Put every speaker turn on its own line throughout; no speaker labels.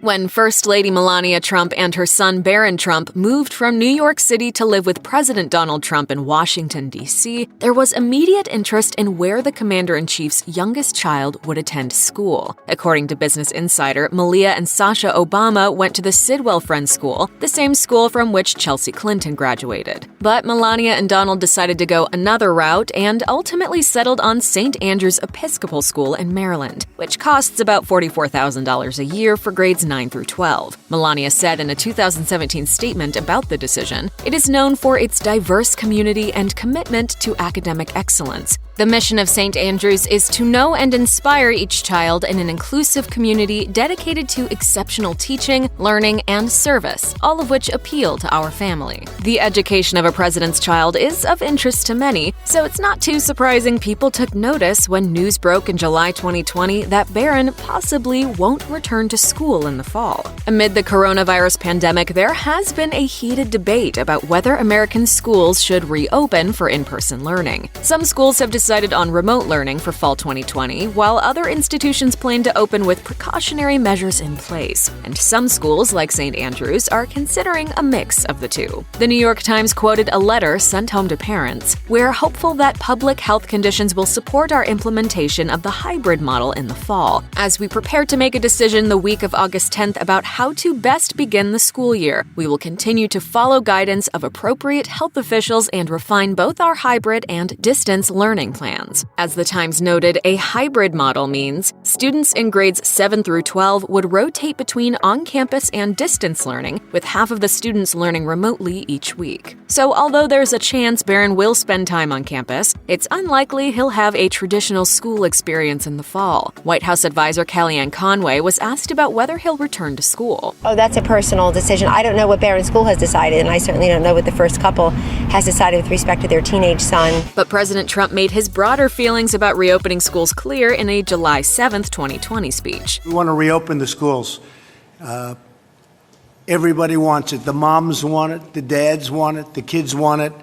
When First Lady Melania Trump and her son Barron Trump moved from New York City to live with President Donald Trump in Washington, D.C., there was immediate interest in where the commander-in-chief's youngest child would attend school. According to Business Insider, Malia and Sasha Obama went to the Sidwell Friends School, the same school from which Chelsea Clinton graduated. But Melania and Donald decided to go another route and ultimately settled on St. Andrew's Episcopal School in Maryland, which costs about $44,000 a year for grades 9 through 12. Melania said in a 2017 statement about the decision, "It is known for its diverse community and commitment to academic excellence. The mission of St. Andrews is to know and inspire each child in an inclusive community dedicated to exceptional teaching, learning, and service, all of which appeal to our family." The education of a president's child is of interest to many, so it's not too surprising people took notice when news broke in July 2020 that Barron possibly won't return to school in the fall. Amid the coronavirus pandemic, there has been a heated debate about whether American schools should reopen for in-person learning. Some schools have decided on remote learning for fall 2020, while other institutions plan to open with precautionary measures in place. And some schools, like St. Andrews, are considering a mix of the two. The New York Times quoted a letter sent home to parents. "We're hopeful that public health conditions will support our implementation of the hybrid model in the fall, as we prepare to make a decision the week of August 10th about how to best begin the school year. We will continue to follow guidance of appropriate health officials and refine both our hybrid and distance learning plans." As the Times noted, a hybrid model means students in grades 7 through 12 would rotate between on-campus and distance learning, with half of the students learning remotely each week. So although there's a chance Barron will spend time on campus, it's unlikely he'll have a traditional school experience in the fall. White House advisor Kellyanne Conway was asked about whether he'll return to school.
"Oh, that's a personal decision. I don't know what Barron School has decided, and I certainly don't know what the first couple has decided with respect to their teenage son."
But President Trump made his broader feelings about reopening schools clear in a July 7th, 2020 speech.
"We want to reopen the schools. Everybody wants it. The moms want it, the dads want it, the kids want it.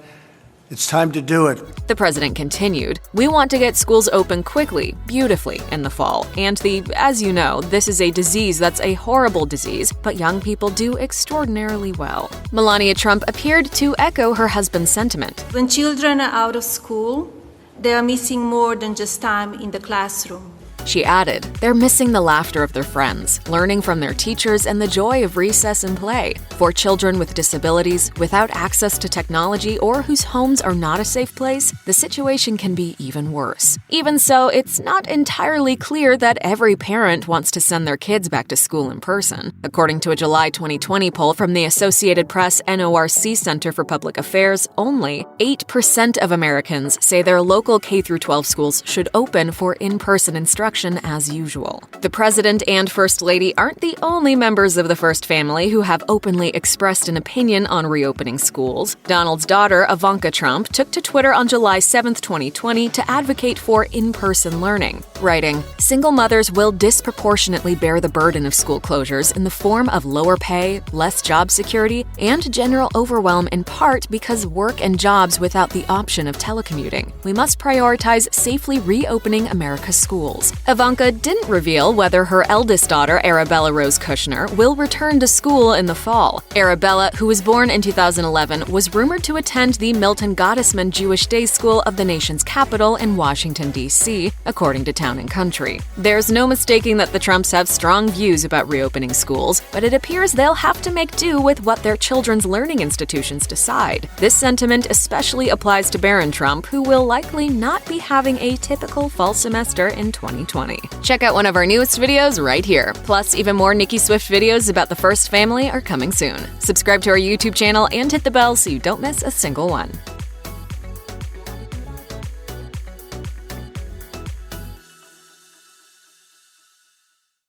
It's time to do it."
The president continued, "We want to get schools open quickly, beautifully in the fall. And as you know, this is a disease that's a horrible disease, but young people do extraordinarily well." Melania Trump appeared to echo her husband's sentiment.
"When children are out of school, they are missing more than just time in the classroom."
She added, "They're missing the laughter of their friends, learning from their teachers, and the joy of recess and play. For children with disabilities, without access to technology, or whose homes are not a safe place, the situation can be even worse." Even so, it's not entirely clear that every parent wants to send their kids back to school in person. According to a July 2020 poll from the Associated Press NORC Center for Public Affairs, only 8% of Americans say their local K-12 schools should open for in-person instruction as usual. The president and first lady aren't the only members of the first family who have openly expressed an opinion on reopening schools. Donald's daughter, Ivankas Trump, took to Twitter on July 7th, 2020 to advocate for in-person learning, writing, "Single mothers will disproportionately bear the burden of school closures in the form of lower pay, less job security, and general overwhelm, in part because work and jobs without the option of telecommuting. We must prioritize safely reopening America's schools." Ivanka didn't reveal whether her eldest daughter, Arabella Rose Kushner, will return to school in the fall. Arabella, who was born in 2011, was rumored to attend the Milton Gottesman Jewish Day School of the nation's capital in Washington, D.C., according to Town & Country. There's no mistaking that the Trumps have strong views about reopening schools, but it appears they'll have to make do with what their children's learning institutions decide. This sentiment especially applies to Barron Trump, who will likely not be having a typical fall semester in 2020. Check out one of our newest videos right here. Plus, even more Nicki Swift videos about the first family are coming soon. Subscribe to our YouTube channel and hit the bell so you don't miss a single one.